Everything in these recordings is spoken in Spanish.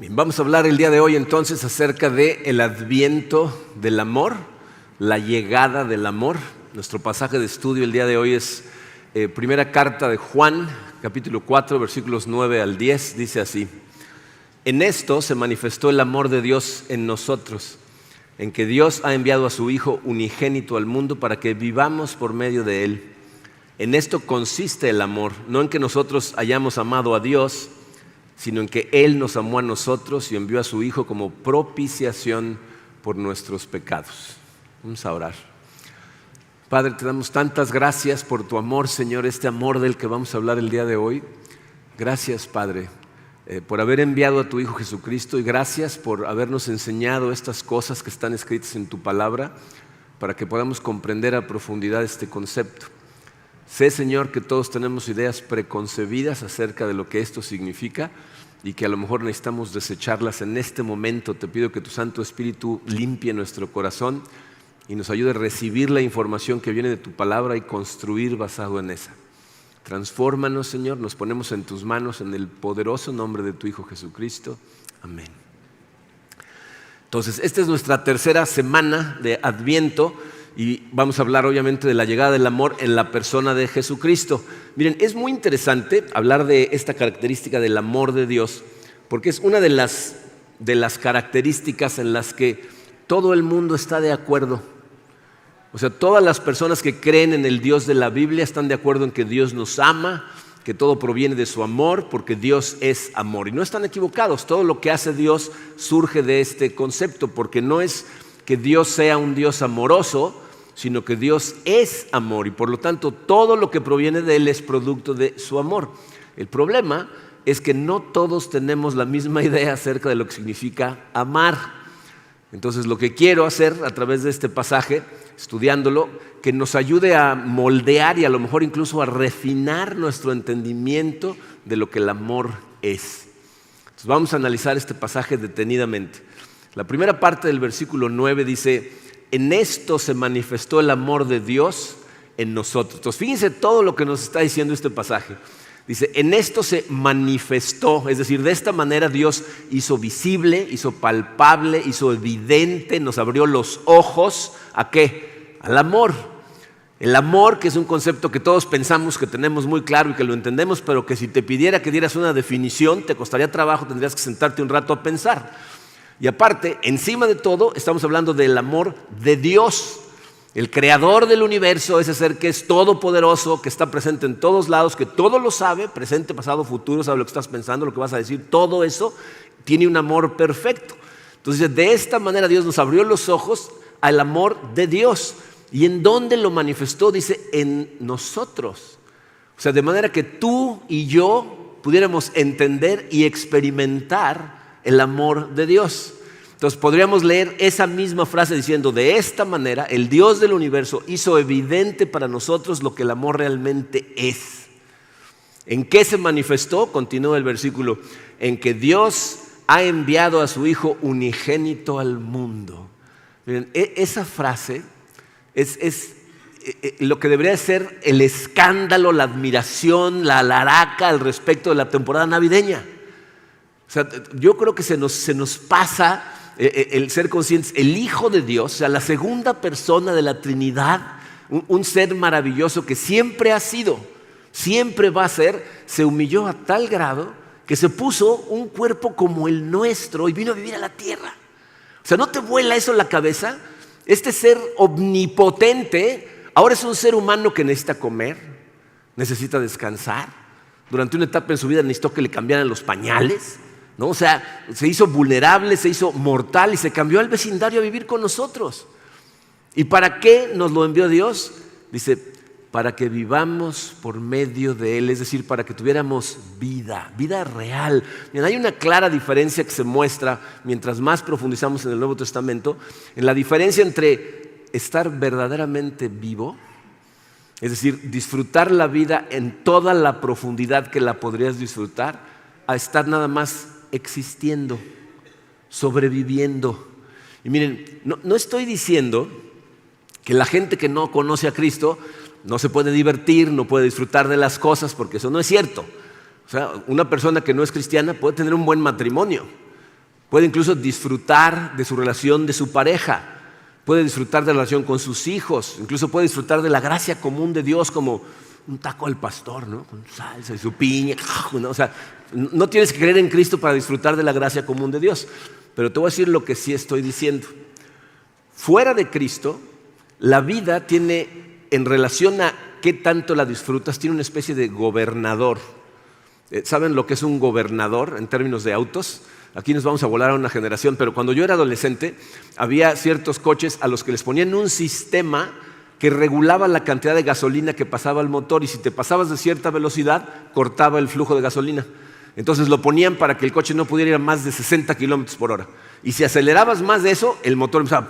Bien, vamos a hablar el día de hoy entonces acerca del adviento del amor, la llegada del amor. Nuestro pasaje de estudio el día de hoy es primera carta de Juan, capítulo 4, versículos 9 al 10, dice así: En esto se manifestó el amor de Dios en nosotros, en que Dios ha enviado a su Hijo unigénito al mundo para que vivamos por medio de Él. En esto consiste el amor, no en que nosotros hayamos amado a Dios, sino en que Él nos amó a nosotros y envió a su Hijo como propiciación por nuestros pecados. Vamos a orar. Padre, te damos tantas gracias por tu amor, Señor, este amor del que vamos a hablar el día de hoy. Gracias, Padre, por haber enviado a tu Hijo Jesucristo, y gracias por habernos enseñado estas cosas que están escritas en tu palabra para que podamos comprender a profundidad este concepto. Sé, Señor, que todos tenemos ideas preconcebidas acerca de lo que esto significa y que a lo mejor necesitamos desecharlas en este momento. Te pido que tu Santo Espíritu limpie nuestro corazón y nos ayude a recibir la información que viene de tu palabra y construir basado en esa. Transfórmanos, Señor, nos ponemos en tus manos en el poderoso nombre de tu Hijo Jesucristo. Amén. Entonces, esta es nuestra tercera semana de Adviento y vamos a hablar obviamente de la llegada del amor en la persona de Jesucristo. Miren, es muy interesante hablar de esta característica del amor de Dios, porque es una de las características en las que todo el mundo está de acuerdo. O sea, todas las personas que creen en el Dios de la Biblia están de acuerdo en que Dios nos ama, que todo proviene de su amor, porque Dios es amor. Y no están equivocados, todo lo que hace Dios surge de este concepto, porque no es que Dios sea un Dios amoroso, sino que Dios es amor y por lo tanto todo lo que proviene de Él es producto de su amor. El problema es que no todos tenemos la misma idea acerca de lo que significa amar. Entonces lo que quiero hacer a través de este pasaje, estudiándolo, que nos ayude a moldear y a lo mejor incluso a refinar nuestro entendimiento de lo que el amor es. Entonces vamos a analizar este pasaje detenidamente. La primera parte del versículo 9 dice: en esto se manifestó el amor de Dios en nosotros. Entonces fíjense todo lo que nos está diciendo este pasaje. Dice, en esto se manifestó, es decir, de esta manera Dios hizo visible, hizo palpable, hizo evidente, nos abrió los ojos. ¿A qué? Al amor. El amor, que es un concepto que todos pensamos que tenemos muy claro y que lo entendemos, pero que si te pidiera que dieras una definición, te costaría trabajo, tendrías que sentarte un rato a pensar. Y aparte, encima de todo, estamos hablando del amor de Dios, el creador del universo, ese ser que es todopoderoso, que está presente en todos lados, que todo lo sabe, presente, pasado, futuro, sabe lo que estás pensando, lo que vas a decir, todo eso tiene un amor perfecto. Entonces, de esta manera Dios nos abrió los ojos al amor de Dios. ¿Y en dónde lo manifestó? Dice, en nosotros. O sea, de manera que tú y yo pudiéramos entender y experimentar el amor de Dios. Entonces podríamos leer esa misma frase diciendo, de esta manera el Dios del universo hizo evidente para nosotros lo que el amor realmente es. ¿En qué se manifestó? Continúa el versículo, en que Dios ha enviado a su Hijo unigénito al mundo. Miren, esa frase es lo que debería ser el escándalo, la admiración, la alaraca al respecto de la temporada navideña. O sea, yo creo que se nos pasa el ser conscientes, el Hijo de Dios, o sea, la segunda persona de la Trinidad, un ser maravilloso que siempre ha sido, siempre va a ser, se humilló a tal grado que se puso un cuerpo como el nuestro y vino a vivir a la tierra. O sea, ¿no te vuela eso en la cabeza? Este ser omnipotente ahora es un ser humano que necesita comer, necesita descansar. Durante una etapa en su vida necesitó que le cambiaran los pañales, ¿no? O sea, se hizo vulnerable, se hizo mortal y se cambió al vecindario a vivir con nosotros. ¿Y para qué nos lo envió Dios? Dice, para que vivamos por medio de Él, es decir, para que tuviéramos vida real. Miren, hay una clara diferencia que se muestra mientras más profundizamos en el Nuevo Testamento, en la diferencia entre estar verdaderamente vivo, es decir, disfrutar la vida en toda la profundidad que la podrías disfrutar, a estar nada más existiendo, sobreviviendo. Y miren, no estoy diciendo que la gente que no conoce a Cristo no se puede divertir, no puede disfrutar de las cosas, porque eso no es cierto. O sea, una persona que no es cristiana puede tener un buen matrimonio, puede incluso disfrutar de su relación de su pareja, puede disfrutar de la relación con sus hijos, incluso puede disfrutar de la gracia común de Dios como un taco al pastor, ¿no? Con salsa y su piña, ¿no? O sea, no tienes que creer en Cristo para disfrutar de la gracia común de Dios. Pero te voy a decir lo que sí estoy diciendo. Fuera de Cristo, la vida tiene, en relación a qué tanto la disfrutas, tiene una especie de gobernador. ¿Saben lo que es un gobernador en términos de autos? Aquí nos vamos a volar a una generación, pero cuando yo era adolescente había ciertos coches a los que les ponían un sistema que regulaba la cantidad de gasolina que pasaba al motor, y si te pasabas de cierta velocidad cortaba el flujo de gasolina. Entonces lo ponían para que el coche no pudiera ir a más de 60 kilómetros por hora. Y si acelerabas más de eso, el motor empezaba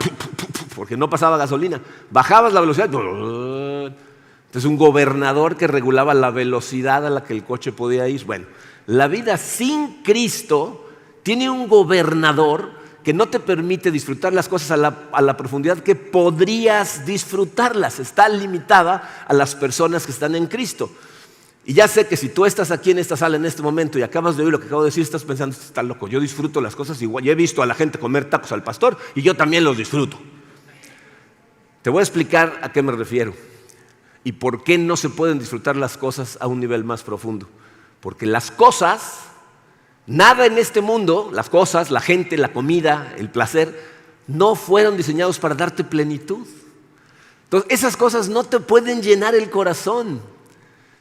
porque no pasaba gasolina. Bajabas la velocidad. Entonces un gobernador que regulaba la velocidad a la que el coche podía ir. Bueno, la vida sin Cristo tiene un gobernador que no te permite disfrutar las cosas a la profundidad que podrías disfrutarlas. Está limitada a las personas que están en Cristo. Y ya sé que si tú estás aquí en esta sala en este momento y acabas de oír lo que acabo de decir, estás pensando, está loco, yo disfruto las cosas igual. Yo he visto a la gente comer tacos al pastor y yo también los disfruto. Te voy a explicar a qué me refiero y por qué no se pueden disfrutar las cosas a un nivel más profundo. Porque las cosas, nada en este mundo, las cosas, la gente, la comida, el placer, no fueron diseñados para darte plenitud. Entonces, esas cosas no te pueden llenar el corazón.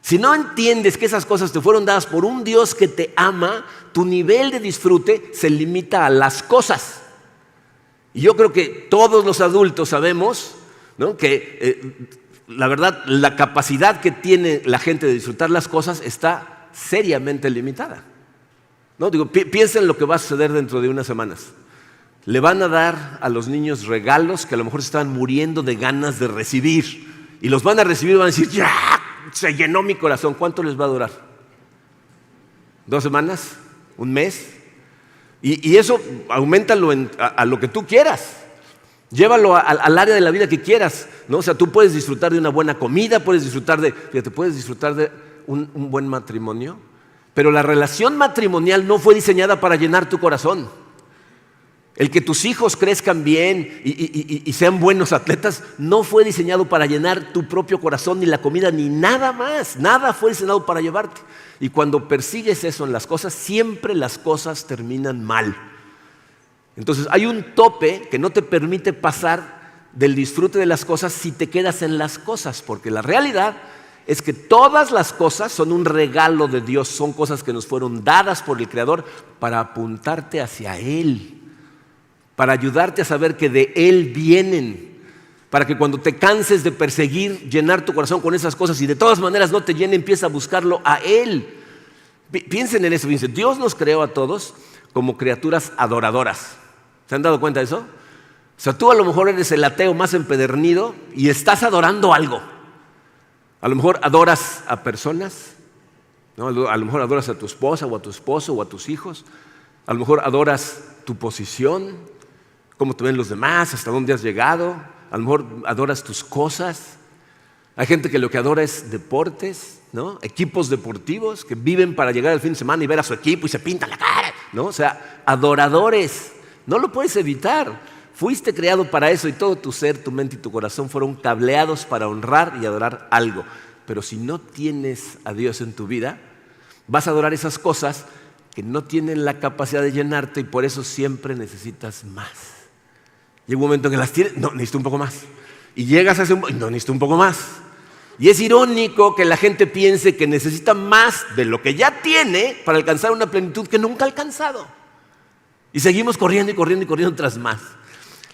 Si no entiendes que esas cosas te fueron dadas por un Dios que te ama, tu nivel de disfrute se limita a las cosas. Y yo creo que todos los adultos sabemos, ¿no?, que la verdad, la capacidad que tiene la gente de disfrutar las cosas está seriamente limitada. ¿No? Digo, piensa en lo que va a suceder dentro de unas semanas. Le van a dar a los niños regalos que a lo mejor se están muriendo de ganas de recibir. Y los van a recibir y van a decir, ¡ya! Se llenó mi corazón. ¿Cuánto les va a durar? ¿2 semanas? ¿1 mes? Y eso, auméntalo a lo que tú quieras. Llévalo al área de la vida que quieras, ¿no? O sea, tú puedes disfrutar de una buena comida, puedes disfrutar de un buen matrimonio, pero la relación matrimonial no fue diseñada para llenar tu corazón. El que tus hijos crezcan bien y sean buenos atletas no fue diseñado para llenar tu propio corazón, ni la comida, ni nada más. Nada fue diseñado para llevarte. Y cuando persigues eso en las cosas, siempre las cosas terminan mal. Entonces hay un tope que no te permite pasar del disfrute de las cosas si te quedas en las cosas, porque la realidad es que todas las cosas son un regalo de Dios, son cosas que nos fueron dadas por el Creador para apuntarte hacia Él, para ayudarte a saber que de Él vienen, para que cuando te canses de perseguir, llenar tu corazón con esas cosas y de todas maneras no te llene, empieza a buscarlo a Él. Piensen en eso, piensen. Dios nos creó a todos como criaturas adoradoras. ¿Se han dado cuenta de eso? O sea, tú a lo mejor eres el ateo más empedernido y estás adorando algo. A lo mejor adoras a personas, ¿no? A lo mejor adoras a tu esposa o a tu esposo o a tus hijos. A lo mejor adoras tu posición, cómo te ven los demás, hasta dónde has llegado. A lo mejor adoras tus cosas. Hay gente que lo que adora es deportes, ¿no? Equipos deportivos que viven para llegar al fin de semana y ver a su equipo y se pintan la cara, ¿no? O sea, adoradores. No lo puedes evitar. Fuiste creado para eso y todo tu ser, tu mente y tu corazón fueron cableados para honrar y adorar algo. Pero si no tienes a Dios en tu vida, vas a adorar esas cosas que no tienen la capacidad de llenarte y por eso siempre necesitas más. Llega un momento en que las tienes, no, necesito un poco más. Y llegas a ese no, necesito un poco más. Y es irónico que la gente piense que necesita más de lo que ya tiene para alcanzar una plenitud que nunca ha alcanzado. Y seguimos corriendo y corriendo y corriendo tras más.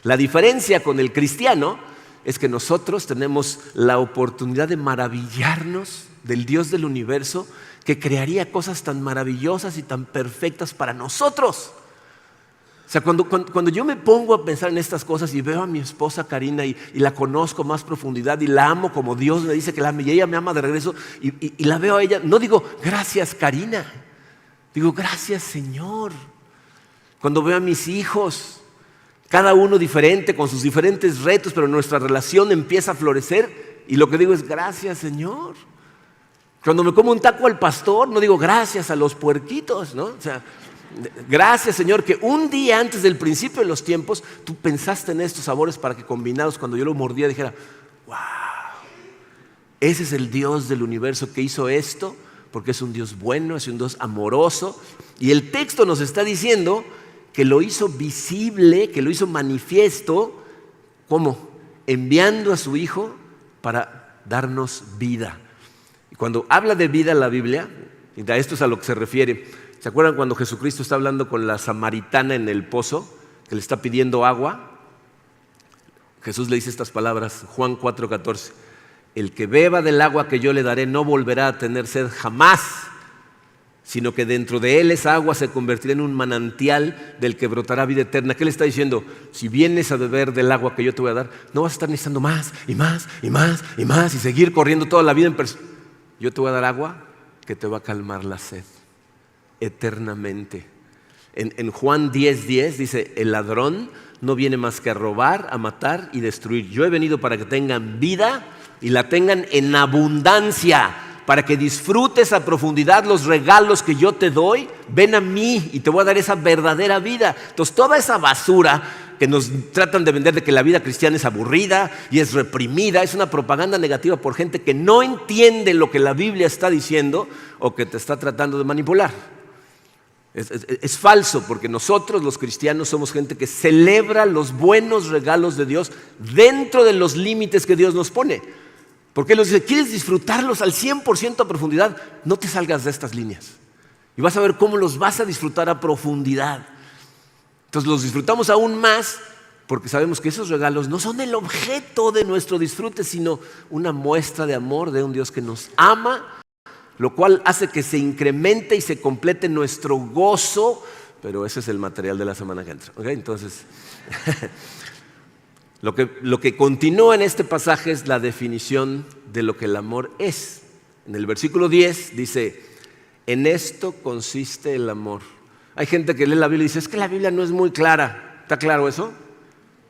La diferencia con el cristiano es que nosotros tenemos la oportunidad de maravillarnos del Dios del universo que crearía cosas tan maravillosas y tan perfectas para nosotros. O sea, cuando yo me pongo a pensar en estas cosas y veo a mi esposa Karina y la conozco más profundidad y la amo como Dios me dice que la ame y ella me ama de regreso y la veo a ella, no digo gracias Karina, digo gracias Señor. Cuando veo a mis hijos, cada uno diferente, con sus diferentes retos, pero nuestra relación empieza a florecer y lo que digo es gracias Señor. Cuando me como un taco al pastor, no digo gracias a los puerquitos, ¿no? O sea, Gracias, Señor, que un día antes del principio de los tiempos, tú pensaste en estos sabores para que combinados, cuando yo lo mordía, dijera, wow, ese es el Dios del universo que hizo esto, porque es un Dios bueno, es un Dios amoroso. Y el texto nos está diciendo que lo hizo visible, que lo hizo manifiesto, ¿cómo? Enviando a su Hijo para darnos vida. Y cuando habla de vida la Biblia, y a esto es a lo que se refiere. ¿Se acuerdan cuando Jesucristo está hablando con la samaritana en el pozo, que le está pidiendo agua? Jesús le dice estas palabras, Juan 4:14. El que beba del agua que yo le daré no volverá a tener sed jamás, sino que dentro de él esa agua se convertirá en un manantial del que brotará vida eterna. ¿Qué le está diciendo? Si vienes a beber del agua que yo te voy a dar, no vas a estar necesitando más y más y más y más y seguir corriendo toda la vida en persona. Yo te voy a dar agua que te va a calmar la sed eternamente. En Juan 10:10 dice, el ladrón no viene más que a robar, a matar y destruir. Yo he venido para que tengan vida y la tengan en abundancia, para que disfrutes a profundidad los regalos que yo te doy. Ven a mí y te voy a dar esa verdadera vida. Entonces toda esa basura que nos tratan de vender de que la vida cristiana es aburrida y es reprimida, es una propaganda negativa por gente que no entiende lo que la Biblia está diciendo o que te está tratando de manipular. Es falso, porque nosotros los cristianos somos gente que celebra los buenos regalos de Dios dentro de los límites que Dios nos pone. Porque Él nos dice, ¿quieres disfrutarlos al 100% a profundidad? No te salgas de estas líneas. Y vas a ver cómo los vas a disfrutar a profundidad. Entonces los disfrutamos aún más porque sabemos que esos regalos no son el objeto de nuestro disfrute, sino una muestra de amor de un Dios que nos ama, lo cual hace que se incremente y se complete nuestro gozo. Pero ese es el material de la semana que entra. ¿Okay? Entonces, lo que continúa en este pasaje es la definición de lo que el amor es. En el versículo 10 dice, en esto consiste el amor. Hay gente que lee la Biblia y dice, es que la Biblia no es muy clara. ¿Está claro eso?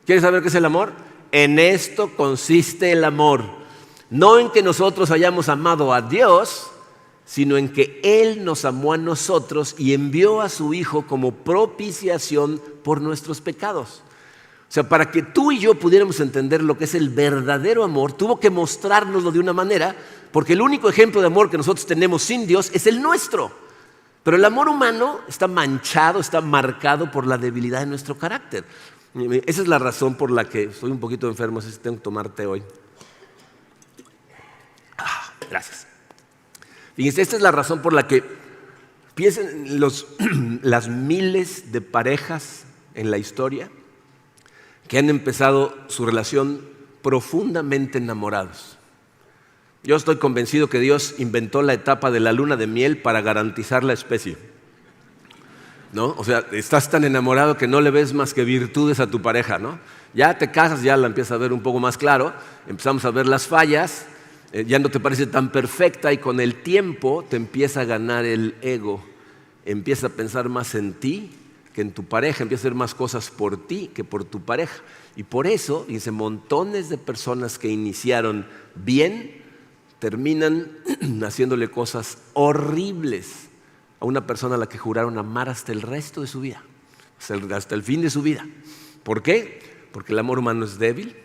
¿Quieres saber qué es el amor? En esto consiste el amor. No en que nosotros hayamos amado a Dios, sino en que Él nos amó a nosotros y envió a su Hijo como propiciación por nuestros pecados. O sea, para que tú y yo pudiéramos entender lo que es el verdadero amor, tuvo que mostrárnoslo de una manera, porque el único ejemplo de amor que nosotros tenemos sin Dios es el nuestro. Pero el amor humano está manchado, está marcado por la debilidad de nuestro carácter. Esa es la razón por la que estoy un poquito enfermo, así que tengo que tomar té hoy. Gracias. Fíjense, esta es la razón por la que piensen en las miles de parejas en la historia que han empezado su relación profundamente enamorados. Yo estoy convencido que Dios inventó la etapa de la luna de miel para garantizar la especie, ¿no? O sea, estás tan enamorado que no le ves más que virtudes a tu pareja, ¿no? Ya te casas, ya la empiezas a ver un poco más claro, empezamos a ver las fallas, ya no te parece tan perfecta y con el tiempo te empieza a ganar el ego, empieza a pensar más en ti que en tu pareja, empieza a hacer más cosas por ti que por tu pareja. Y por eso, dice, montones de personas que iniciaron bien terminan haciéndole cosas horribles a una persona a la que juraron amar hasta el resto de su vida, hasta el fin de su vida. ¿Por qué? Porque el amor humano es débil,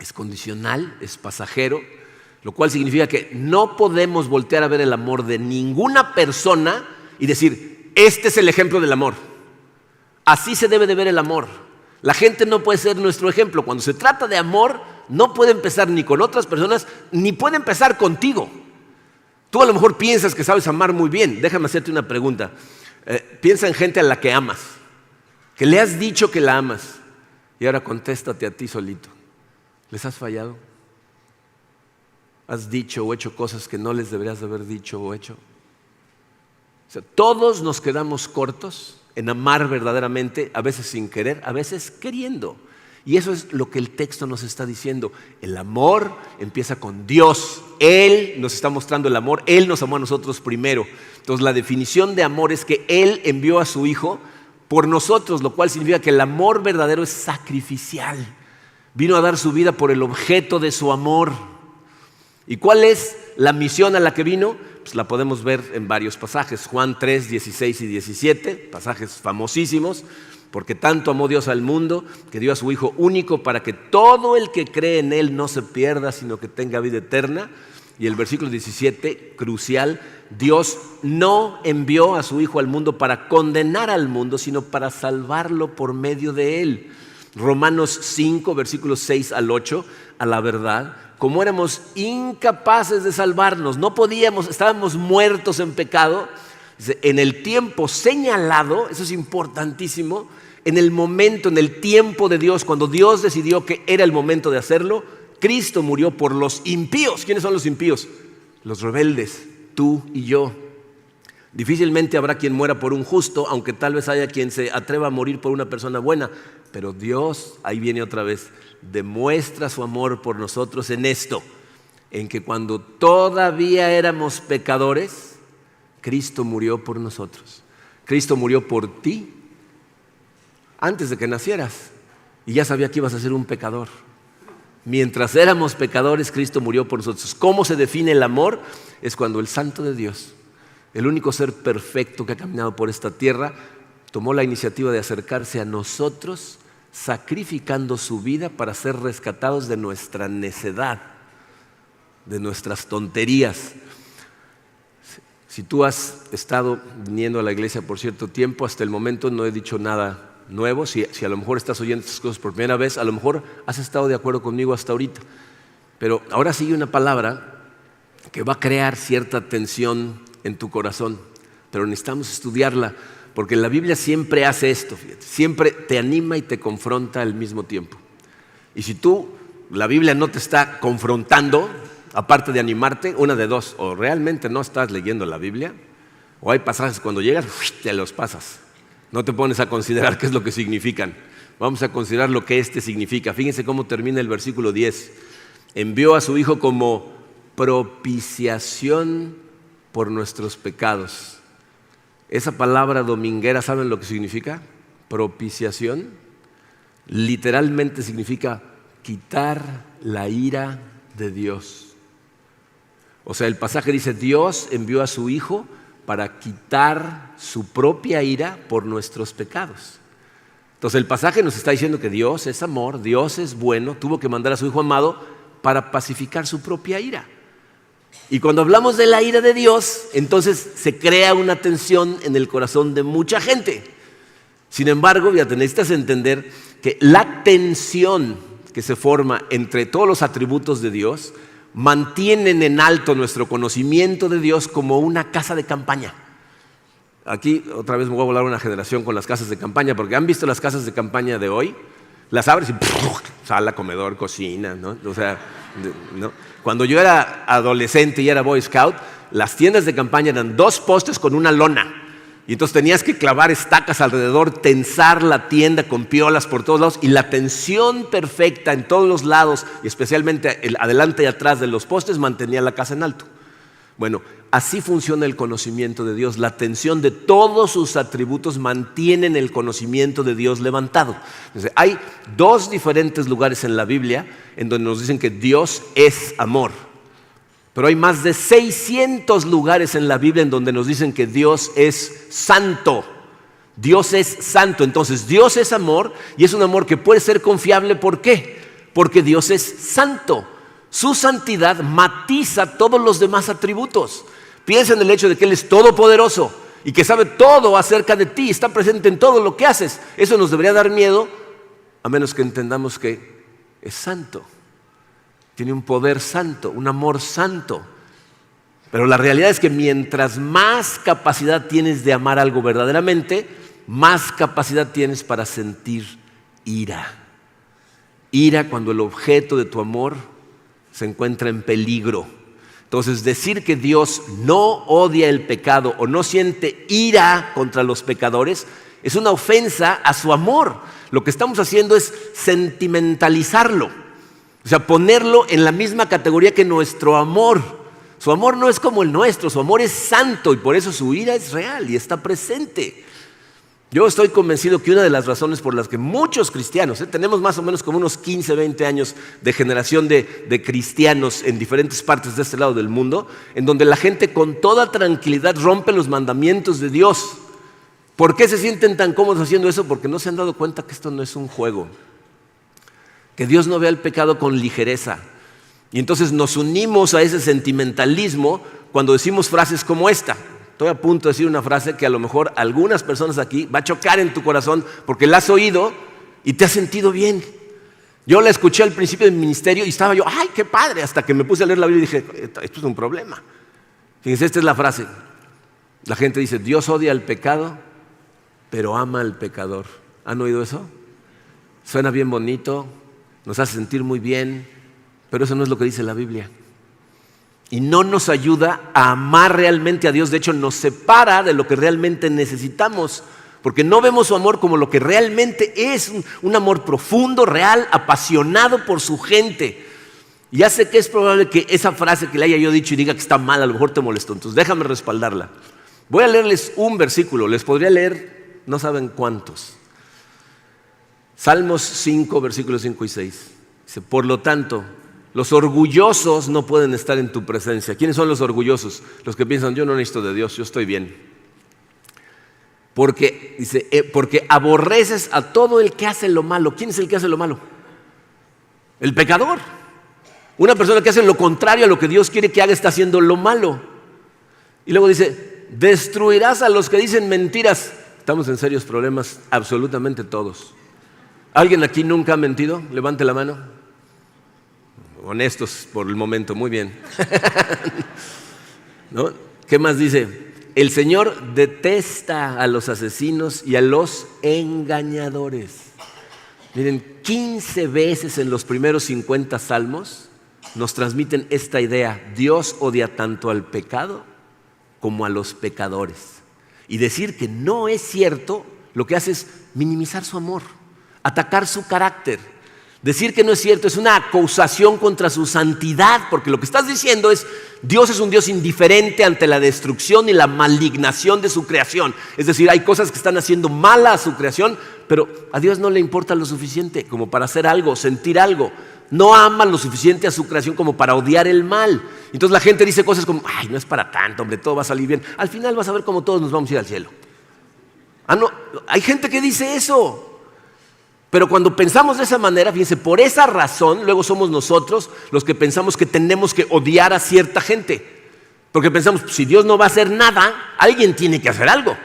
es condicional, es pasajero, lo cual significa que no podemos voltear a ver el amor de ninguna persona y decir, este es el ejemplo del amor. Así se debe de ver el amor. La gente no puede ser nuestro ejemplo. Cuando se trata de amor, no puede empezar ni con otras personas, ni puede empezar contigo. Tú a lo mejor piensas que sabes amar muy bien. Déjame hacerte una pregunta. Piensa en gente a la que amas, que le has dicho que la amas, y ahora contéstate a ti solito. ¿Les has fallado? ¿Has dicho o hecho cosas que no les deberías de haber dicho o hecho? O sea, todos nos quedamos cortos en amar verdaderamente, a veces sin querer, a veces queriendo. Y eso es lo que el texto nos está diciendo. El amor empieza con Dios. Él nos está mostrando el amor. Él nos amó a nosotros primero. Entonces la definición de amor es que Él envió a su Hijo por nosotros, lo cual significa que el amor verdadero es sacrificial. Vino a dar su vida por el objeto de su amor. ¿Y cuál es la misión a la que vino? pues la podemos ver en varios pasajes. Juan 3, 16 y 17, pasajes famosísimos. Porque tanto amó Dios al mundo que dio a su Hijo único para que todo el que cree en Él no se pierda, sino que tenga vida eterna. Y el versículo 17, crucial, Dios no envió a su Hijo al mundo para condenar al mundo, sino para salvarlo por medio de Él. Romanos 5, versículos 6 al 8, a la verdad, como éramos incapaces de salvarnos, no podíamos, estábamos muertos en pecado, en el tiempo señalado, eso es importantísimo, en el momento, en el tiempo de Dios, cuando Dios decidió que era el momento de hacerlo, Cristo murió por los impíos. ¿Quiénes son los impíos? Los rebeldes, tú y yo. Difícilmente habrá quien muera por un justo, aunque tal vez haya quien se atreva a morir por una persona buena. Pero Dios, ahí viene otra vez, demuestra su amor por nosotros en esto, en que cuando todavía éramos pecadores, Cristo murió por nosotros. Cristo murió por ti antes de que nacieras y ya sabía que ibas a ser un pecador. Mientras éramos pecadores, Cristo murió por nosotros. ¿Cómo se define el amor? Es cuando el Santo de Dios, el único ser perfecto que ha caminado por esta tierra, tomó la iniciativa de acercarse a nosotros, sacrificando su vida para ser rescatados de nuestra necedad, de nuestras tonterías. Si tú has estado viniendo a la iglesia por cierto tiempo, hasta el momento no he dicho nada nuevo. Si a lo mejor estás oyendo estas cosas por primera vez, a lo mejor has estado de acuerdo conmigo hasta ahorita. Pero ahora sigue una palabra que va a crear cierta tensión en tu corazón, pero necesitamos estudiarla, porque la Biblia siempre hace esto, fíjate, siempre te anima y te confronta al mismo tiempo. Y si la Biblia no te está confrontando, aparte de animarte, una de dos: o realmente no estás leyendo la Biblia, o hay pasajes cuando llegas, te los pasas. No te pones a considerar qué es lo que significan. Vamos a considerar lo que significa. Fíjense cómo termina el versículo 10. Envió a su Hijo como propiciación por nuestros pecados. Esa palabra dominguera, ¿saben lo que significa? Propiciación. Literalmente significa quitar la ira de Dios. O sea, el pasaje dice: Dios envió a su Hijo para quitar su propia ira por nuestros pecados. Entonces el pasaje nos está diciendo que Dios es amor, Dios es bueno, tuvo que mandar a su Hijo amado para pacificar su propia ira. Y cuando hablamos de la ira de Dios, entonces se crea una tensión en el corazón de mucha gente. Sin embargo, ya necesitas entender que la tensión que se forma entre todos los atributos de Dios mantienen en alto nuestro conocimiento de Dios como una casa de campaña. Aquí otra vez me voy a volar una generación con las casas de campaña, porque han visto las casas de campaña de hoy, las abres y sala, comedor, cocina, ¿no? O sea, ¿no? Cuando yo era adolescente y era Boy Scout, las tiendas de campaña eran 2 postes con una lona. Y entonces tenías que clavar estacas alrededor, tensar la tienda con piolas por todos lados, y la tensión perfecta en todos los lados, y especialmente el adelante y atrás de los postes, mantenía la casa en alto. Bueno, así funciona el conocimiento de Dios. La tensión de todos sus atributos mantienen el conocimiento de Dios levantado. Entonces, hay 2 diferentes lugares en la Biblia en donde nos dicen que Dios es amor. Pero hay más de 600 lugares en la Biblia en donde nos dicen que Dios es santo. Dios es santo. Entonces Dios es amor, y es un amor que puede ser confiable. ¿Por qué? Porque Dios es santo. Su santidad matiza todos los demás atributos. Piensa en el hecho de que Él es todopoderoso y que sabe todo acerca de ti, está presente en todo lo que haces. Eso nos debería dar miedo, a menos que entendamos que es santo. Tiene un poder santo, un amor santo. Pero la realidad es que mientras más capacidad tienes de amar algo verdaderamente, más capacidad tienes para sentir ira. Ira cuando el objeto de tu amor se encuentra en peligro. Entonces, decir que Dios no odia el pecado o no siente ira contra los pecadores es una ofensa a su amor. Lo que estamos haciendo es sentimentalizarlo. O sea, ponerlo en la misma categoría que nuestro amor. Su amor no es como el nuestro, su amor es santo, y por eso su ira es real y está presente. Yo estoy convencido que una de las razones por las que muchos cristianos, tenemos más o menos como unos 15, 20 años de generación de cristianos en diferentes partes de este lado del mundo, en donde la gente con toda tranquilidad rompe los mandamientos de Dios. ¿Por qué se sienten tan cómodos haciendo eso? Porque no se han dado cuenta que esto no es un juego, que Dios no ve el pecado con ligereza. Y entonces nos unimos a ese sentimentalismo cuando decimos frases como esta. Estoy a punto de decir una frase que a lo mejor algunas personas aquí va a chocar en tu corazón porque la has oído y te has sentido bien. Yo la escuché al principio del ministerio y estaba yo, ¡ay, qué padre! Hasta que me puse a leer la Biblia y dije, esto es un problema. Fíjense, esta es la frase. La gente dice, Dios odia al pecado, pero ama al pecador. ¿Han oído eso? Suena bien bonito, nos hace sentir muy bien, pero eso no es lo que dice la Biblia. Y no nos ayuda a amar realmente a Dios. De hecho, nos separa de lo que realmente necesitamos, porque no vemos su amor como lo que realmente es, un amor profundo, real, apasionado por su gente. Y ya sé que es probable que esa frase que le haya yo dicho y diga que está mal, a lo mejor te molestó, entonces déjame respaldarla. Voy a leerles un versículo, les podría leer no saben cuántos. Salmos 5, versículos 5 y 6. Dice, por lo tanto, los orgullosos no pueden estar en tu presencia. ¿Quiénes son los orgullosos? Los que piensan, yo no necesito de Dios, yo estoy bien. Porque aborreces a todo el que hace lo malo. ¿Quién es el que hace lo malo? El pecador. Una persona que hace lo contrario a lo que Dios quiere que haga está haciendo lo malo. Y luego dice, destruirás a los que dicen mentiras. Estamos en serios problemas, absolutamente todos. ¿Alguien aquí nunca ha mentido? Levante la mano. Honestos por el momento, muy bien. ¿No? ¿Qué más dice? El Señor detesta a los asesinos y a los engañadores. Miren, 15 veces en los primeros 50 salmos nos transmiten esta idea. Dios odia tanto al pecado como a los pecadores. Y decir que no es cierto, lo que hace es minimizar su amor, atacar su carácter. Decir que no es cierto es una acusación contra su santidad, porque lo que estás diciendo es, Dios es un Dios indiferente ante la destrucción y la malignación de su creación. Es decir, hay cosas que están haciendo mala a su creación, pero a Dios no le importa lo suficiente como para hacer algo, sentir algo. No ama lo suficiente a su creación como para odiar el mal. Entonces la gente dice cosas como, ay, no es para tanto, hombre, todo va a salir bien. Al final vas a ver cómo todos nos vamos a ir al cielo. No, hay gente que dice eso. Pero cuando pensamos de esa manera, fíjense, por esa razón, luego somos nosotros los que pensamos que tenemos que odiar a cierta gente. Porque pensamos, si Dios no va a hacer nada, alguien tiene que hacer algo,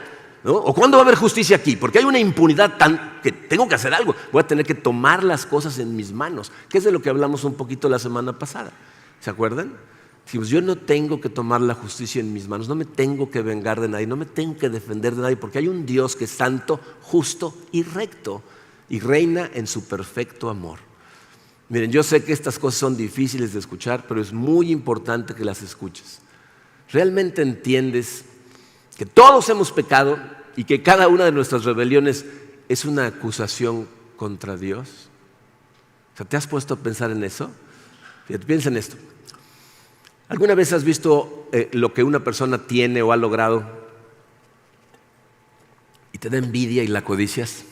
¿no? ¿O cuándo va a haber justicia aquí? Porque hay una impunidad tan que tengo que hacer algo. Voy a tener que tomar las cosas en mis manos, que es de lo que hablamos un poquito la semana pasada. ¿Se acuerdan? Dijimos, yo no tengo que tomar la justicia en mis manos, no me tengo que vengar de nadie, no me tengo que defender de nadie, porque hay un Dios que es santo, justo y recto. Y reina en su perfecto amor. Miren, yo sé que estas cosas son difíciles de escuchar, pero es muy importante que las escuches. ¿Realmente entiendes que todos hemos pecado y que cada una de nuestras rebeliones es una acusación contra Dios? O sea, ¿te has puesto a pensar en eso? Fíjate, piensa en esto. ¿Alguna vez has visto lo que una persona tiene o ha logrado y te da envidia y la codicias?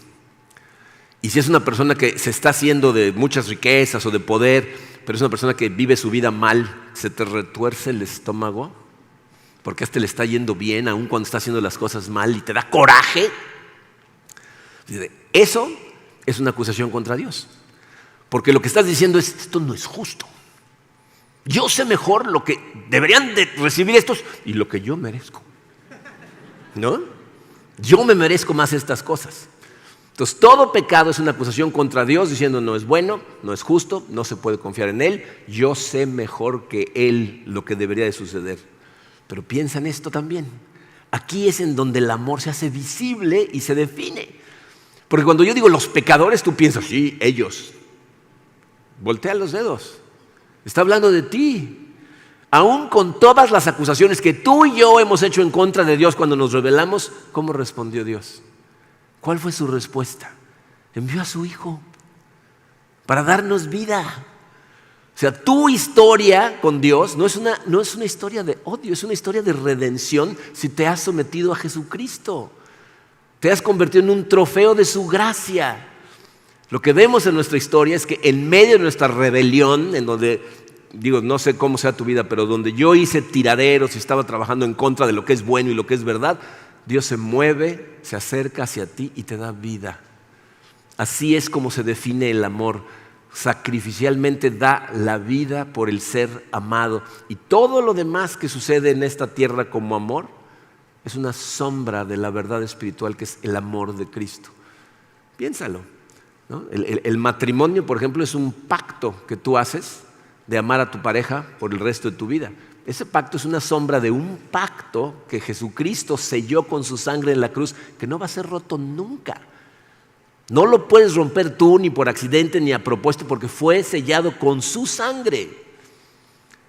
Y si es una persona que se está haciendo de muchas riquezas o de poder, pero es una persona que vive su vida mal, ¿se te retuerce el estómago? Porque a este le está yendo bien, aun cuando está haciendo las cosas mal, y te da coraje. Eso es una acusación contra Dios. Porque lo que estás diciendo es, esto no es justo. Yo sé mejor lo que deberían de recibir estos y lo que yo merezco. ¿No? Yo me merezco más estas cosas. Entonces, todo pecado es una acusación contra Dios diciendo no es bueno, no es justo, no se puede confiar en Él. Yo sé mejor que Él lo que debería de suceder. Pero piensa en esto también. Aquí es en donde el amor se hace visible y se define. Porque cuando yo digo los pecadores, tú piensas, sí, ellos. Voltea los dedos. Está hablando de ti. Aún con todas las acusaciones que tú y yo hemos hecho en contra de Dios cuando nos rebelamos, ¿cómo respondió Dios? ¿Cuál fue su respuesta? Envió a su Hijo para darnos vida. O sea, tu historia con Dios no es una historia de odio, es una historia de redención si te has sometido a Jesucristo. Te has convertido en un trofeo de su gracia. Lo que vemos en nuestra historia es que en medio de nuestra rebelión, en donde, no sé cómo sea tu vida, pero donde yo hice tiraderos y estaba trabajando en contra de lo que es bueno y lo que es verdad, Dios se mueve, se acerca hacia ti y te da vida. Así es como se define el amor. Sacrificialmente da la vida por el ser amado. Y todo lo demás que sucede en esta tierra como amor es una sombra de la verdad espiritual que es el amor de Cristo. Piénsalo, ¿no? El matrimonio, por ejemplo, es un pacto que tú haces de amar a tu pareja por el resto de tu vida. Ese pacto es una sombra de un pacto que Jesucristo selló con su sangre en la cruz, que no va a ser roto nunca. No lo puedes romper tú ni por accidente ni a propósito, porque fue sellado con su sangre.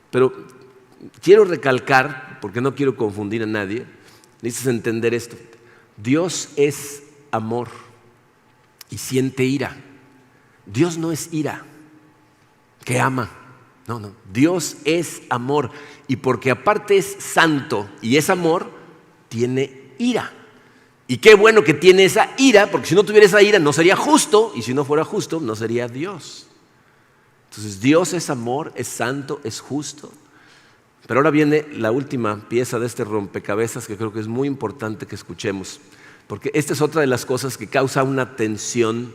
Pero quiero recalcar, porque no quiero confundir a nadie, necesitas entender esto. Dios es amor y siente ira. Dios no es ira, que ama. No. Dios es amor. Y porque aparte es santo y es amor, tiene ira. Y qué bueno que tiene esa ira, porque si no tuviera esa ira no sería justo, y si no fuera justo no sería Dios. Entonces Dios es amor, es santo, es justo. Pero ahora viene la última pieza de este rompecabezas que creo que es muy importante que escuchemos, porque esta es otra de las cosas que causa una tensión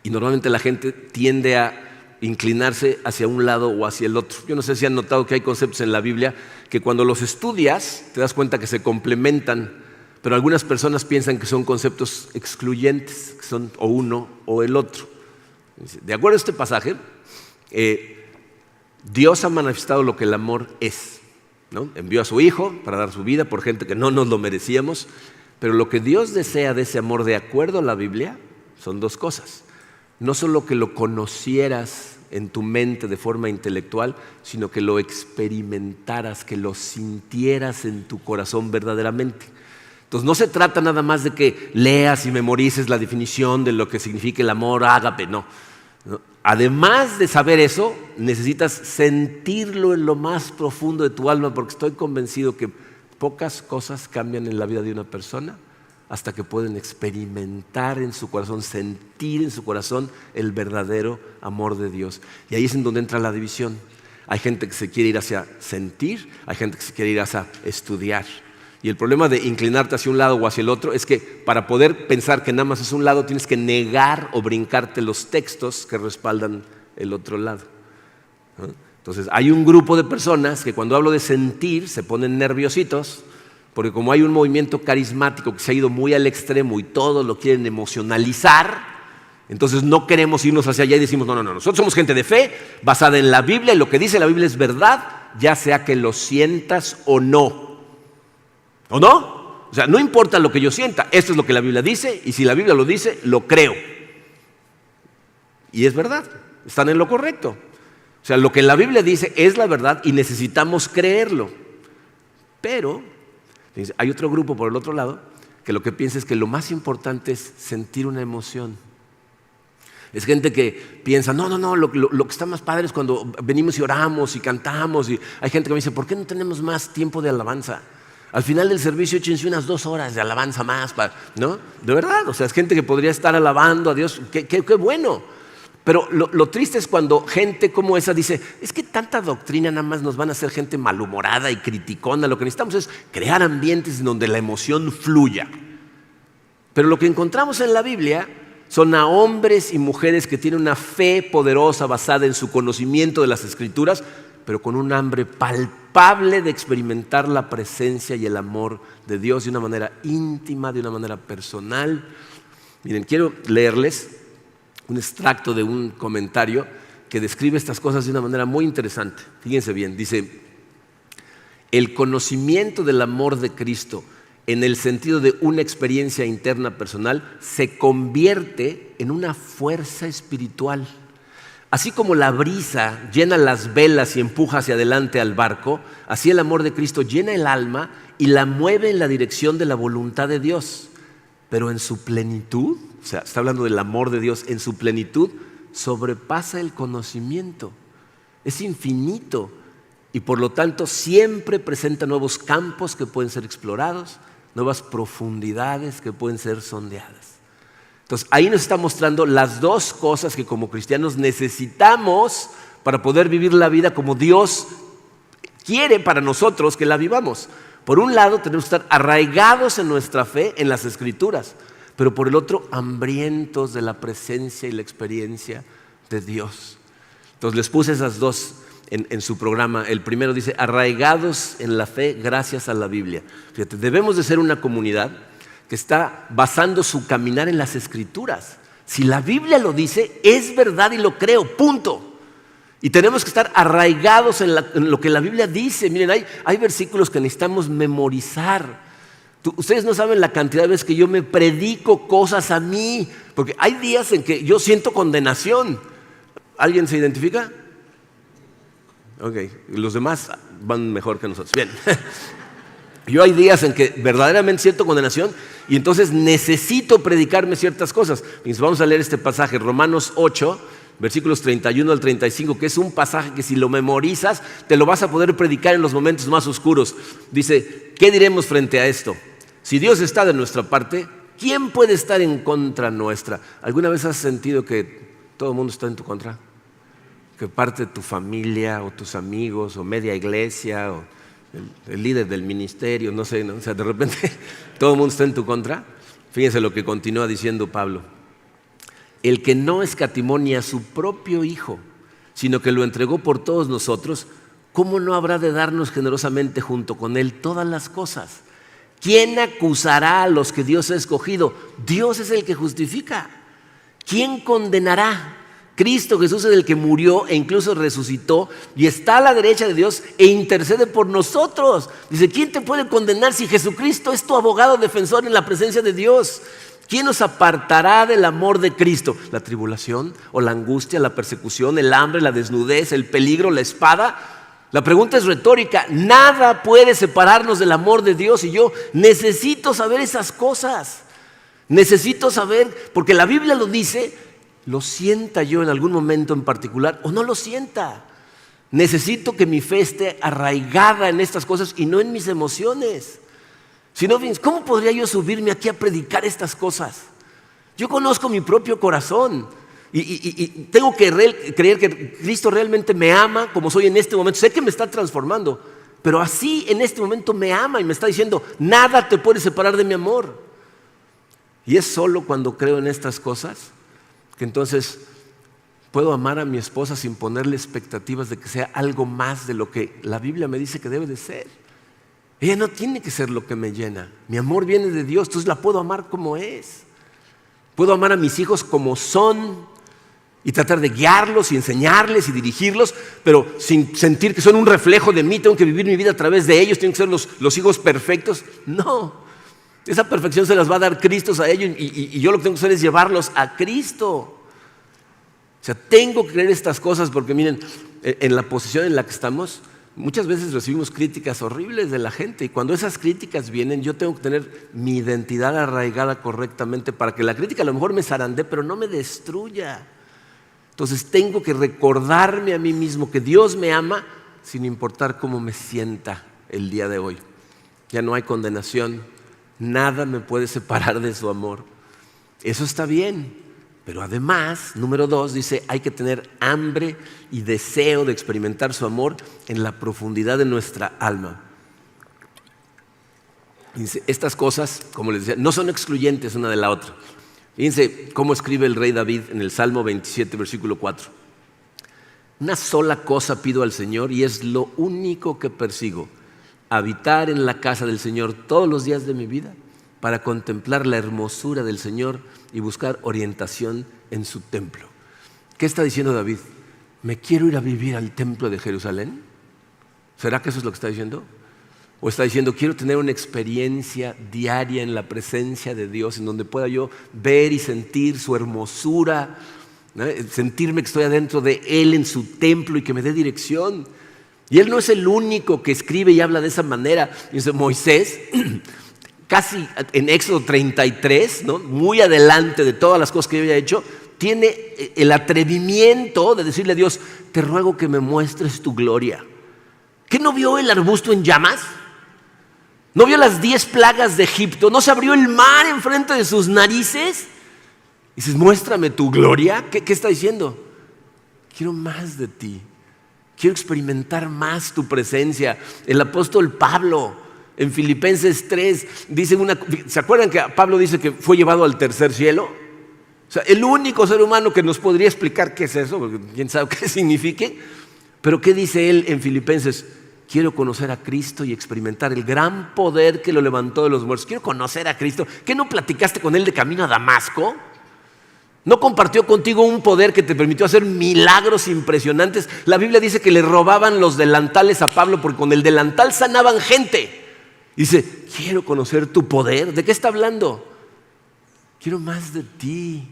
y normalmente la gente tiende a inclinarse hacia un lado o hacia el otro. Yo no sé si han notado que hay conceptos en la Biblia que cuando los estudias te das cuenta que se complementan, pero algunas personas piensan que son conceptos excluyentes, que son o uno o el otro. De acuerdo a este pasaje, Dios ha manifestado lo que el amor es, ¿no? Envió a su Hijo para dar su vida por gente que no nos lo merecíamos, pero lo que Dios desea de ese amor, de acuerdo a la Biblia, son dos cosas. No solo que lo conocieras en tu mente de forma intelectual, sino que lo experimentaras, que lo sintieras en tu corazón verdaderamente. Entonces no se trata nada más de que leas y memorices la definición de lo que significa el amor ágape, no. Además de saber eso, necesitas sentirlo en lo más profundo de tu alma, porque estoy convencido que pocas cosas cambian en la vida de una persona hasta que pueden experimentar en su corazón, sentir en su corazón el verdadero amor de Dios. Y ahí es en donde entra la división. Hay gente que se quiere ir hacia sentir, hay gente que se quiere ir hacia estudiar. Y el problema de inclinarte hacia un lado o hacia el otro es que para poder pensar que nada más es un lado tienes que negar o brincarte los textos que respaldan el otro lado, ¿no? Entonces hay un grupo de personas que cuando hablo de sentir se ponen nerviositos porque como hay un movimiento carismático que se ha ido muy al extremo y todos lo quieren emocionalizar, entonces no queremos irnos hacia allá y decimos no, nosotros somos gente de fe basada en la Biblia y lo que dice la Biblia es verdad, ya sea que lo sientas o no. ¿O no? O sea, no importa lo que yo sienta, esto es lo que la Biblia dice y si la Biblia lo dice, lo creo. Y es verdad, están en lo correcto. O sea, lo que la Biblia dice es la verdad y necesitamos creerlo. Pero hay otro grupo por el otro lado que lo que piensa es que lo más importante es sentir una emoción. Es gente que piensa, no, lo que está más padre es cuando venimos y oramos y cantamos. Y hay gente que me dice, ¿por qué no tenemos más tiempo de alabanza? Al final del servicio échense unas 2 horas de alabanza más, ¿no? De verdad, o sea, es gente que podría estar alabando a Dios, qué bueno. Pero lo triste es cuando gente como esa dice, es que tanta doctrina nada más nos van a hacer gente malhumorada y criticona, lo que necesitamos es crear ambientes en donde la emoción fluya. Pero lo que encontramos en la Biblia son a hombres y mujeres que tienen una fe poderosa basada en su conocimiento de las Escrituras, pero con un hambre palpable de experimentar la presencia y el amor de Dios de una manera íntima, de una manera personal. Miren, quiero leerles un extracto de un comentario que describe estas cosas de una manera muy interesante. Fíjense bien, dice, el conocimiento del amor de Cristo en el sentido de una experiencia interna personal se convierte en una fuerza espiritual. Así como la brisa llena las velas y empuja hacia adelante al barco, así el amor de Cristo llena el alma y la mueve en la dirección de la voluntad de Dios. Pero en su plenitud, o sea, está hablando del amor de Dios, en su plenitud sobrepasa el conocimiento. Es infinito y por lo tanto siempre presenta nuevos campos que pueden ser explorados, nuevas profundidades que pueden ser sondeadas. Entonces ahí nos está mostrando las dos cosas que como cristianos necesitamos para poder vivir la vida como Dios quiere para nosotros que la vivamos. Por un lado tenemos que estar arraigados en nuestra fe en las Escrituras, pero por el otro hambrientos de la presencia y la experiencia de Dios. Entonces les puse esas dos en su programa. El primero dice, arraigados en la fe gracias a la Biblia. Fíjate, debemos de ser una comunidad que está basando su caminar en las Escrituras. Si la Biblia lo dice, es verdad y lo creo, punto. Y tenemos que estar arraigados en lo que la Biblia dice. Miren, hay versículos que necesitamos memorizar. Ustedes no saben la cantidad de veces que yo me predico cosas a mí, porque hay días en que yo siento condenación. ¿Alguien se identifica? Ok, los demás van mejor que nosotros. Bien. Yo hay días en que verdaderamente siento condenación y entonces necesito predicarme ciertas cosas. Vamos a leer este pasaje, Romanos 8, versículos 31 al 35, que es un pasaje que si lo memorizas te lo vas a poder predicar en los momentos más oscuros. Dice, ¿qué diremos frente a esto? Si Dios está de nuestra parte, ¿quién puede estar en contra nuestra? ¿Alguna vez has sentido que todo el mundo está en tu contra? Que parte de tu familia o tus amigos o media iglesia o el líder del ministerio, no sé, ¿no? O sea, de repente todo el mundo está en tu contra. Fíjense lo que continúa diciendo Pablo. El que no escatimó ni a su propio Hijo, sino que lo entregó por todos nosotros, ¿cómo no habrá de darnos generosamente junto con Él todas las cosas? ¿Quién acusará a los que Dios ha escogido? Dios es el que justifica. ¿Quién condenará? Cristo Jesús es el que murió e incluso resucitó y está a la derecha de Dios e intercede por nosotros. Dice, ¿quién te puede condenar si Jesucristo es tu abogado defensor en la presencia de Dios? ¿Quién nos apartará del amor de Cristo? ¿La tribulación o la angustia, la persecución, el hambre, la desnudez, el peligro, la espada? La pregunta es retórica. Nada puede separarnos del amor de Dios y yo necesito saber esas cosas. Necesito saber, porque la Biblia lo dice. ¿Lo sienta yo en algún momento en particular o no lo sienta? Necesito que mi fe esté arraigada en estas cosas y no en mis emociones. Si no, ¿cómo podría yo subirme aquí a predicar estas cosas? Yo conozco mi propio corazón y tengo que creer que Cristo realmente me ama como soy en este momento. Sé que me está transformando, pero así en este momento me ama y me está diciendo, nada te puede separar de mi amor. Y es solo cuando creo en estas cosas que entonces puedo amar a mi esposa sin ponerle expectativas de que sea algo más de lo que la Biblia me dice que debe de ser. Ella no tiene que ser lo que me llena. Mi amor viene de Dios, entonces la puedo amar como es. Puedo amar a mis hijos como son y tratar de guiarlos y enseñarles y dirigirlos, pero sin sentir que son un reflejo de mí, tengo que vivir mi vida a través de ellos, tienen que ser los hijos perfectos. No. Esa perfección se las va a dar Cristo a ellos y yo lo que tengo que hacer es llevarlos a Cristo. O sea, tengo que creer estas cosas porque miren, en la posición en la que estamos, muchas veces recibimos críticas horribles de la gente y cuando esas críticas vienen, yo tengo que tener mi identidad arraigada correctamente para que la crítica a lo mejor me zarandee, pero no me destruya. Entonces tengo que recordarme a mí mismo que Dios me ama sin importar cómo me sienta el día de hoy. Ya no hay condenación. Nada me puede separar de su amor. Eso está bien, pero además, número 2, dice, hay que tener hambre y deseo de experimentar su amor en la profundidad de nuestra alma. Dice, estas cosas, como les decía, no son excluyentes una de la otra. Fíjense cómo escribe el rey David en el Salmo 27, versículo 4. Una sola cosa pido al Señor y es lo único que persigo. Habitar en la casa del Señor todos los días de mi vida para contemplar la hermosura del Señor y buscar orientación en su templo. ¿Qué está diciendo David? ¿Me quiero ir a vivir al templo de Jerusalén? ¿Será que eso es lo que está diciendo? ¿O está diciendo quiero tener una experiencia diaria en la presencia de Dios en donde pueda yo ver y sentir su hermosura, ¿no? Sentirme que estoy adentro de Él en su templo y que me dé dirección? Y él no es el único que escribe y habla de esa manera. Dice Moisés, casi en Éxodo 33, ¿no? Muy adelante de todas las cosas que había hecho, tiene el atrevimiento de decirle a Dios, te ruego que me muestres tu gloria. ¿Qué no vio el arbusto en llamas? ¿No vio las 10 plagas de Egipto? ¿No se abrió el mar enfrente de sus narices? Y dices, muéstrame tu gloria. ¿Qué está diciendo? Quiero más de ti. Quiero experimentar más tu presencia. El apóstol Pablo, en Filipenses 3, dice ¿se acuerdan que Pablo dice que fue llevado al tercer cielo? O sea, el único ser humano que nos podría explicar qué es eso, porque quién sabe qué signifique. Pero ¿qué dice él en Filipenses? Quiero conocer a Cristo y experimentar el gran poder que lo levantó de los muertos. Quiero conocer a Cristo. ¿Qué no platicaste con él de camino a Damasco? ¿No compartió contigo un poder que te permitió hacer milagros impresionantes? La Biblia dice que le robaban los delantales a Pablo porque con el delantal sanaban gente. Dice, quiero conocer tu poder. ¿De qué está hablando? Quiero más de ti.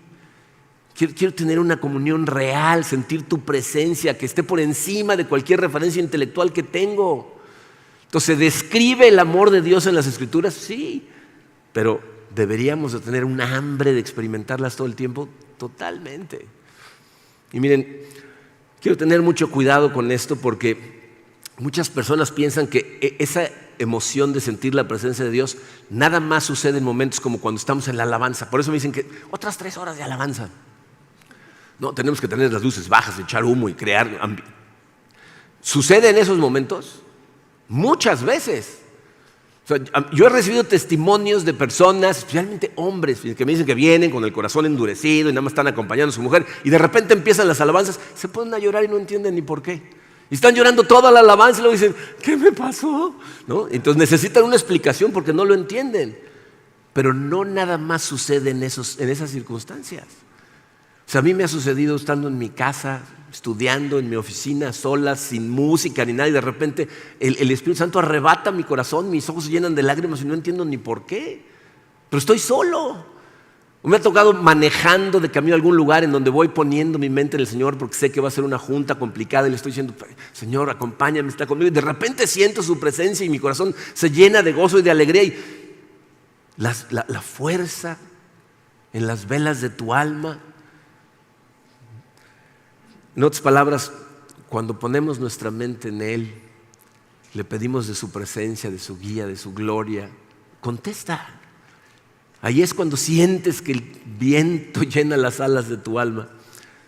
Quiero tener una comunión real, sentir tu presencia, que esté por encima de cualquier referencia intelectual que tengo. Entonces, ¿describe el amor de Dios en las Escrituras? Sí, pero ¿deberíamos de tener un hambre de experimentarlas todo el tiempo? Totalmente. Y miren, quiero tener mucho cuidado con esto porque muchas personas piensan que esa emoción de sentir la presencia de Dios nada más sucede en momentos como cuando estamos en la alabanza. Por eso me dicen que otras 3 horas de alabanza. No, tenemos que tener las luces bajas, echar humo y crear ambiente. ¿Sucede en esos momentos? Muchas veces. O sea, yo he recibido testimonios de personas, especialmente hombres, que me dicen que vienen con el corazón endurecido y nada más están acompañando a su mujer y de repente empiezan las alabanzas, se ponen a llorar y no entienden ni por qué. Y están llorando toda la alabanza y luego dicen, ¿qué me pasó? ¿No? Entonces necesitan una explicación porque no lo entienden. Pero no nada más sucede en esas circunstancias. O sea, a mí me ha sucedido estando en mi casa, estudiando en mi oficina, sola, sin música ni nada, y de repente el Espíritu Santo arrebata mi corazón, mis ojos se llenan de lágrimas y no entiendo ni por qué. Pero estoy solo. Me ha tocado manejando de camino a algún lugar en donde voy poniendo mi mente en el Señor porque sé que va a ser una junta complicada y le estoy diciendo, Señor, acompáñame, está conmigo. Y de repente siento su presencia y mi corazón se llena de gozo y de alegría. Y la fuerza en las velas de tu alma. En otras palabras, cuando ponemos nuestra mente en Él, le pedimos de su presencia, de su guía, de su gloria, contesta. Ahí es cuando sientes que el viento llena las alas de tu alma.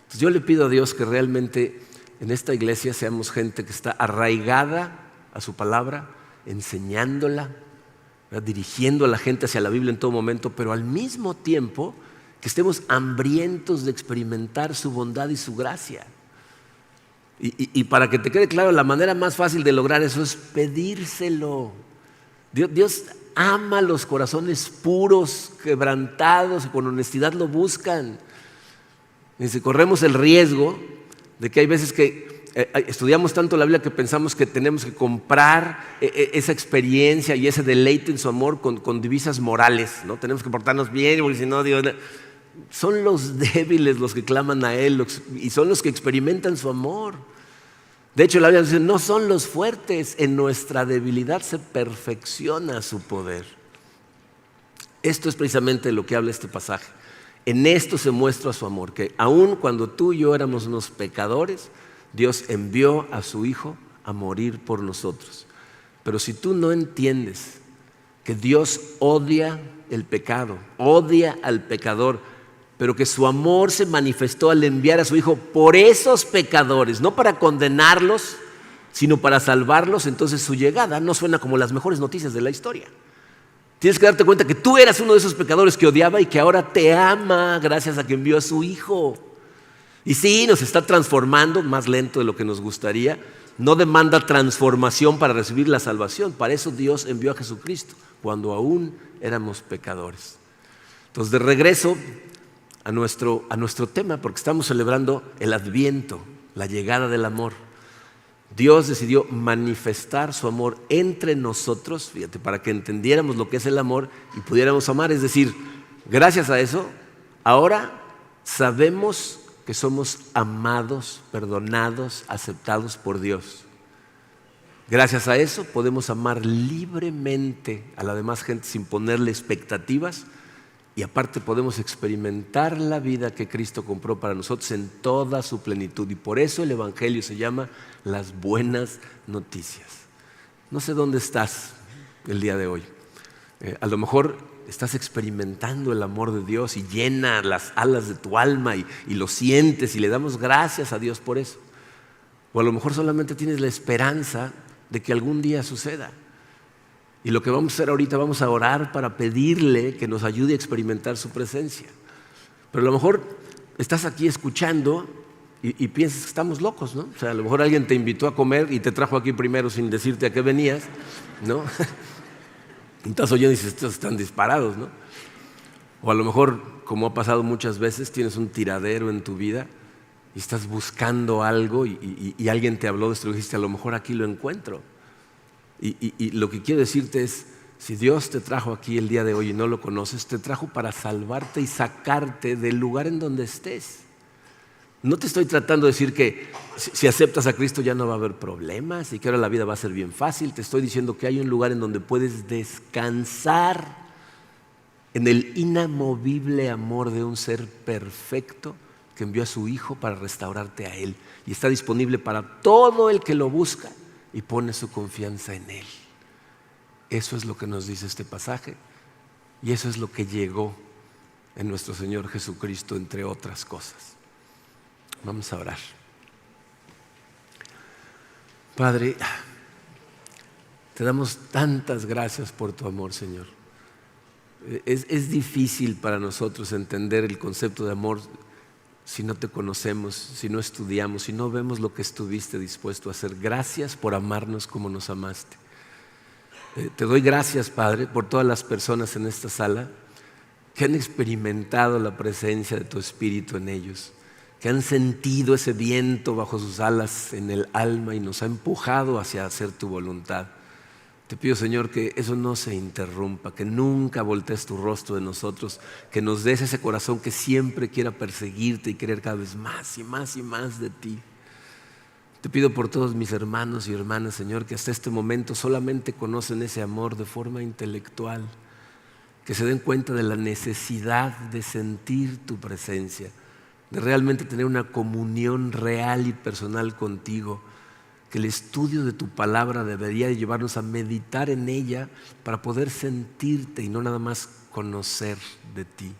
Entonces yo le pido a Dios que realmente en esta iglesia seamos gente que está arraigada a su palabra, enseñándola, dirigiendo a la gente hacia la Biblia en todo momento, pero al mismo tiempo que estemos hambrientos de experimentar su bondad y su gracia. Y para que te quede claro, la manera más fácil de lograr eso es pedírselo. Dios ama los corazones puros, quebrantados, con honestidad lo buscan. Y si corremos el riesgo de que hay veces que estudiamos tanto la Biblia que pensamos que tenemos que comprar esa experiencia y ese deleite en su amor con divisas morales, ¿no? Tenemos que portarnos bien, porque si no, Dios, son los débiles los que claman a Él y son los que experimentan su amor. De hecho, la Biblia dice, no son los fuertes, en nuestra debilidad se perfecciona su poder. Esto es precisamente lo que habla este pasaje. En esto se muestra su amor, que aun cuando tú y yo éramos unos pecadores, Dios envió a su Hijo a morir por nosotros. Pero si tú no entiendes que Dios odia el pecado, odia al pecador, pero que su amor se manifestó al enviar a su Hijo por esos pecadores, no para condenarlos, sino para salvarlos, entonces su llegada no suena como las mejores noticias de la historia. Tienes que darte cuenta que tú eras uno de esos pecadores que odiaba y que ahora te ama gracias a que envió a su Hijo. Y sí, nos está transformando más lento de lo que nos gustaría. No demanda transformación para recibir la salvación. Para eso Dios envió a Jesucristo, cuando aún éramos pecadores. Entonces, de regreso a nuestro tema, porque estamos celebrando el Adviento, la llegada del amor. Dios decidió manifestar su amor entre nosotros, fíjate, para que entendiéramos lo que es el amor y pudiéramos amar. Es decir, gracias a eso, ahora sabemos que somos amados, perdonados, aceptados por Dios. Gracias a eso podemos amar libremente a la demás gente sin ponerle expectativas. Y aparte podemos experimentar la vida que Cristo compró para nosotros en toda su plenitud. Y por eso el Evangelio se llama las buenas noticias. No sé dónde estás, el día de hoy. A lo mejor estás experimentando el amor de Dios y llena las alas de tu alma y lo sientes y le damos gracias a Dios por eso. O a lo mejor solamente tienes la esperanza de que algún día suceda. Y lo que vamos a hacer ahorita, vamos a orar para pedirle que nos ayude a experimentar su presencia. Pero a lo mejor estás aquí escuchando y piensas que estamos locos, ¿no? O sea, a lo mejor alguien te invitó a comer y te trajo aquí primero sin decirte a qué venías, ¿no? Entonces oyendo y dices, estos están disparados, ¿no? O a lo mejor, como ha pasado muchas veces, tienes un tiradero en tu vida y estás buscando algo y alguien te habló de esto y dijiste, a lo mejor aquí lo encuentro. Y lo que quiero decirte es, si Dios te trajo aquí el día de hoy y no lo conoces, te trajo para salvarte y sacarte del lugar en donde estés. No te estoy tratando de decir que si aceptas a Cristo ya no va a haber problemas y que ahora la vida va a ser bien fácil. Te estoy diciendo que hay un lugar en donde puedes descansar en el inamovible amor de un ser perfecto que envió a su Hijo para restaurarte a Él. Y está disponible para todo el que lo busca y pone su confianza en Él. Eso es lo que nos dice este pasaje y eso es lo que llegó en nuestro Señor Jesucristo, entre otras cosas. Vamos a orar. Padre, te damos tantas gracias por tu amor, Señor. Es difícil para nosotros entender el concepto de amor si no te conocemos, si no estudiamos, si no vemos lo que estuviste dispuesto a hacer. Gracias por amarnos como nos amaste. Te doy gracias, Padre, por todas las personas en esta sala que han experimentado la presencia de tu Espíritu en ellos, que han sentido ese viento bajo sus alas en el alma y nos ha empujado hacia hacer tu voluntad. Te pido, Señor, que eso no se interrumpa, que nunca voltees tu rostro de nosotros, que nos des ese corazón que siempre quiera perseguirte y querer cada vez más y más y más de ti. Te pido por todos mis hermanos y hermanas, Señor, que hasta este momento solamente conocen ese amor de forma intelectual, que se den cuenta de la necesidad de sentir tu presencia, de realmente tener una comunión real y personal contigo, que el estudio de tu palabra debería llevarnos a meditar en ella para poder sentirte y no nada más conocer de ti.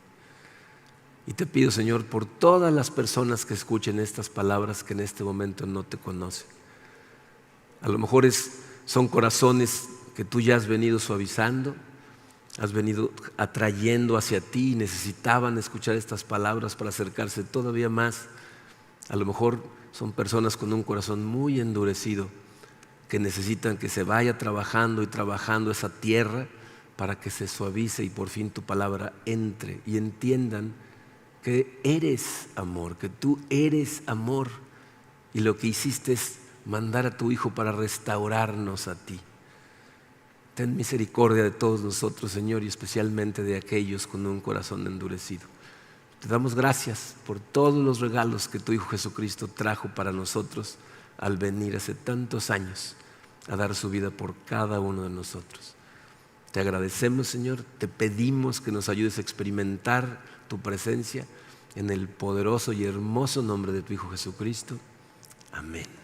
Y te pido, Señor, por todas las personas que escuchen estas palabras que en este momento no te conocen. A lo mejor son corazones que tú ya has venido suavizando, has venido atrayendo hacia ti y necesitaban escuchar estas palabras para acercarse todavía más. A lo mejor son personas con un corazón muy endurecido que necesitan que se vaya trabajando y trabajando esa tierra para que se suavice y por fin tu palabra entre y entiendan que eres amor, que tú eres amor y lo que hiciste es mandar a tu Hijo para restaurarnos a ti. Ten misericordia de todos nosotros, Señor, y especialmente de aquellos con un corazón endurecido. Te damos gracias por todos los regalos que tu Hijo Jesucristo trajo para nosotros al venir hace tantos años a dar su vida por cada uno de nosotros. Te agradecemos, Señor, te pedimos que nos ayudes a experimentar tu presencia en el poderoso y hermoso nombre de tu Hijo Jesucristo. Amén.